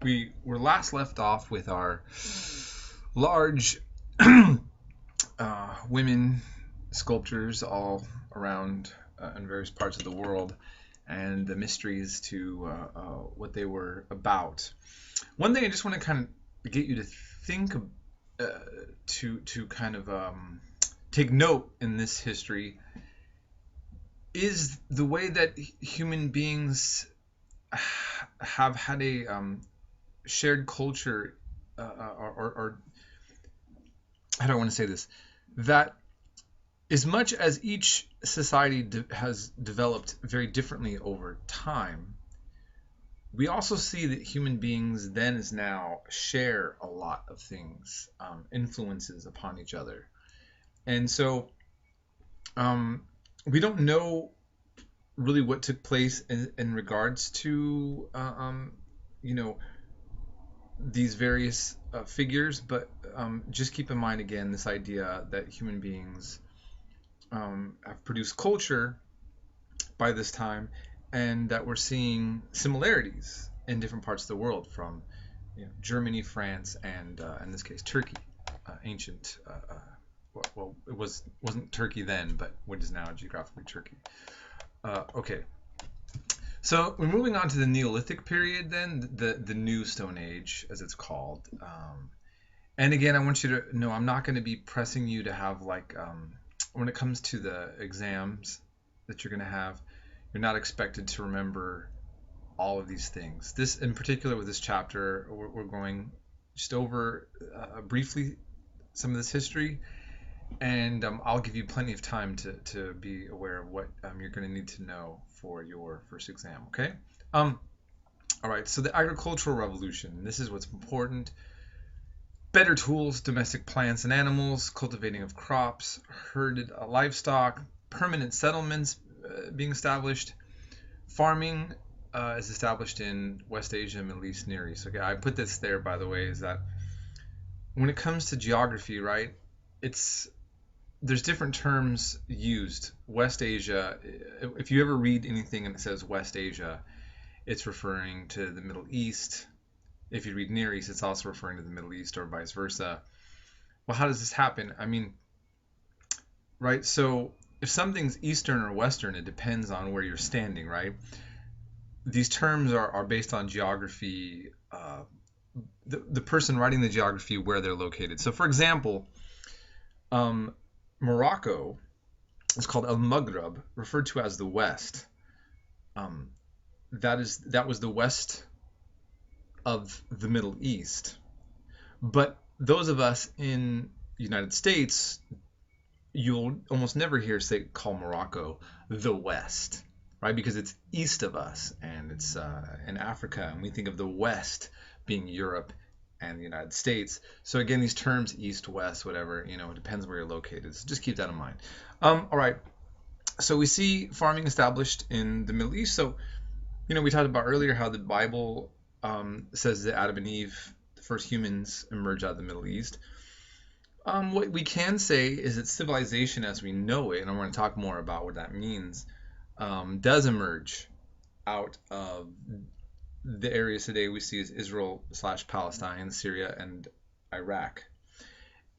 We were last left off with our large women sculptures all around in various parts of the world, and the mysteries to what they were about. One thing I just want to kind of get you to think to kind of take note in this history is the way that human beings have had a shared culture, or how do I want to say this? That as much as each society has developed very differently over time, we also see that human beings then as now share a lot of things, influences upon each other. And so we don't know really what took place in regards to, you know, these various figures, but just keep in mind again this idea that human beings have produced culture by this time, and that we're seeing similarities in different parts of the world, from Germany, France, and in this case Turkey, ancient. Well, it wasn't Turkey then, but what is now geographically Turkey. Okay. So we're moving on to the Neolithic period, then the New Stone Age, as it's called. And again, I want you to know I'm not going to be pressing you to have when it comes to the exams that you're going to have, you're not expected to remember all of these things. This, in particular, with this chapter, we're going just over briefly some of this history, and I'll give you plenty of time to be aware of what you're going to need to know for your first exam, okay? All right, so the agricultural revolution, this is what's important. Better tools, domestic plants and animals, cultivating of crops, herded livestock, permanent settlements being established. Farming is established in West Asia, Middle East, Near East. Okay, I put this there, by the way, is that when it comes to geography, right, there's different terms used. West Asia, if you ever read anything and it says West Asia, it's referring to the Middle East. If you read Near East, it's also referring to the Middle East, or vice versa. Well, how does this happen? I mean, right, so if something's Eastern or Western, it depends on where you're standing, right? These terms are based on geography, the person writing the geography, where they're located. So, for example, Morocco is called El Maghreb, referred to as the West. That was the west of the Middle East. But those of us in the United States, you'll almost never hear call Morocco the West, right? Because it's east of us, and it's in Africa, and we think of the West being Europe and the United States. So again, these terms, east, west, whatever, it depends where you're located. So just keep that in mind. All right. So we see farming established in the Middle East. So, we talked about earlier how the Bible says that Adam and Eve, the first humans, emerged out of the Middle East. What we can say is that civilization as we know it, and I want to talk more about what that means, does emerge out of the areas today we see as Israel/Palestine, Syria, and Iraq.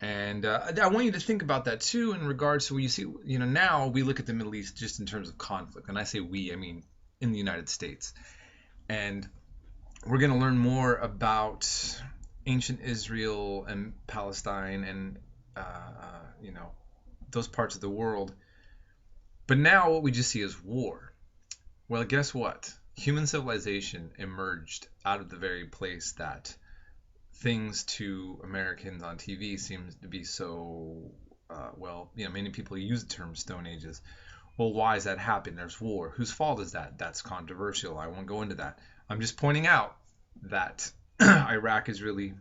And I want you to think about that too in regards to when you see, now we look at the Middle East just in terms of conflict. And I say we, I mean in the United States. And we're going to learn more about ancient Israel and Palestine and, those parts of the world. But now what we just see is war. Well, guess what? Human civilization emerged out of the very place that things to Americans on TV seems to be so, many people use the term Stone Ages. Well, why does that happen? There's war. Whose fault is that? That's controversial. I won't go into that. I'm just pointing out that Iraq is really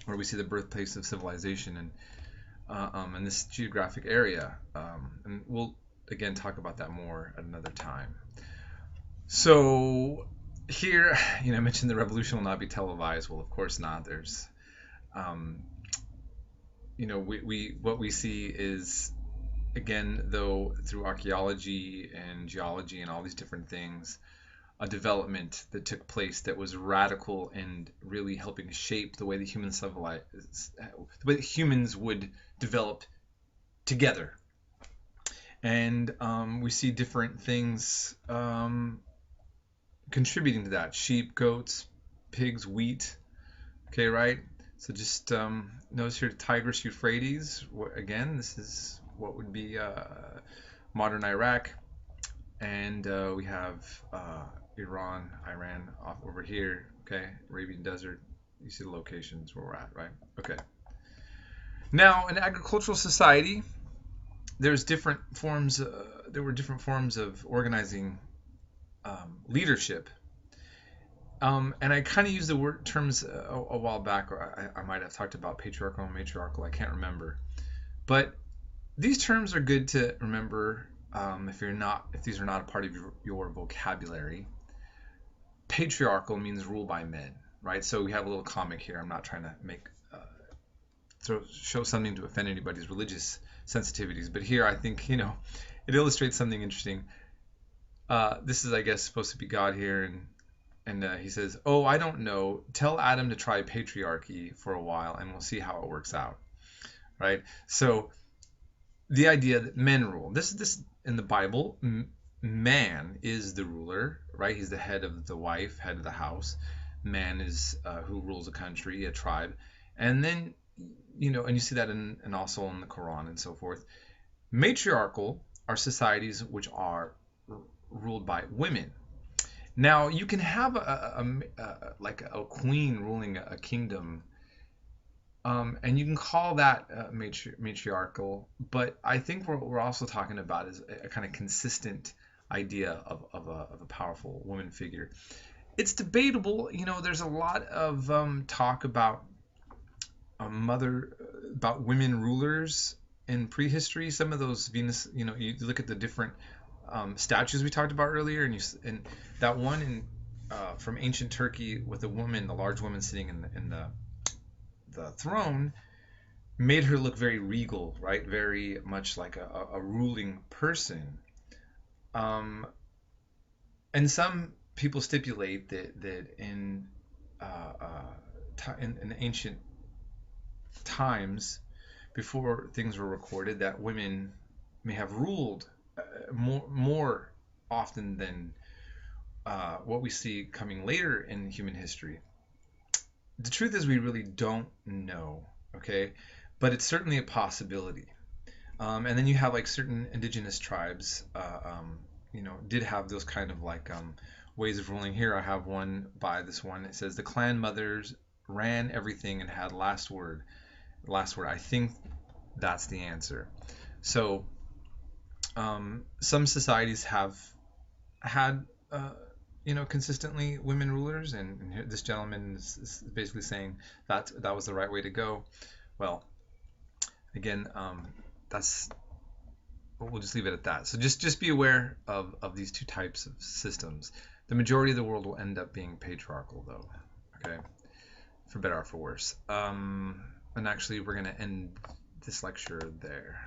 where we see the birthplace of civilization in this geographic area. And we'll, again, talk about that more at another time. So here, I mentioned the revolution will not be televised. Well, of course not. There's, what we see is, again, though, through archaeology and geology and all these different things, a development that took place that was radical and really helping shape the way that humans would develop together. And we see different things contributing to that: sheep, goats, pigs, wheat. Okay, right? So just notice here Tigris, Euphrates. Again, this is what would be modern Iraq. And we have Iran off over here. Okay, Arabian Desert. You see the locations where we're at, right? Okay. Now, in agricultural society, there's different forms. There were different forms of organizing leadership. And I kind of used the terms a while back, or I might have talked about patriarchal and matriarchal. I can't remember, but these terms are good to remember if these are not a part of your vocabulary. Patriarchal means rule by men, right? So we have a little comic here. I'm not trying to show something to offend anybody's religious sensitivities, but here I think it illustrates something interesting. This is, I guess, supposed to be God here, and he says, "Oh, I don't know. Tell Adam to try patriarchy for a while, and we'll see how it works out." Right? So the idea that men rule. This in the Bible, man is the ruler, right? He's the head of the wife, head of the house. Man is who rules a country, a tribe, and then and you see that and also in the Quran and so forth. Matriarchal are societies which are ruled by women. Now you can have like a queen ruling a kingdom, and you can call that matriarchal, but I think what we're also talking about is a kind of consistent idea of a powerful woman figure. It's debatable. There's a lot of talk about about women rulers in prehistory. Some of those Venus, you look at the different statues we talked about earlier, and that one from ancient Turkey with a woman, the large woman sitting in the throne, made her look very regal, right? Very much like a ruling person. And some people stipulate that in ancient times, before things were recorded, that women may have ruled more often than what we see coming later in human history. The truth is, we really don't know, okay? But it's certainly a possibility. And then you have like certain indigenous tribes, did have those kind of like ways of ruling. Here I have one by this one. It says the clan mothers ran everything and had last word. I think that's the answer. So some societies have had consistently women rulers, and this gentleman is basically saying that was the right way to go. Well, again, we'll just leave it at that. So just be aware of these two types of systems. The majority of the world will end up being patriarchal, though. Okay, for better or for worse. And actually, we're going to end this lecture there.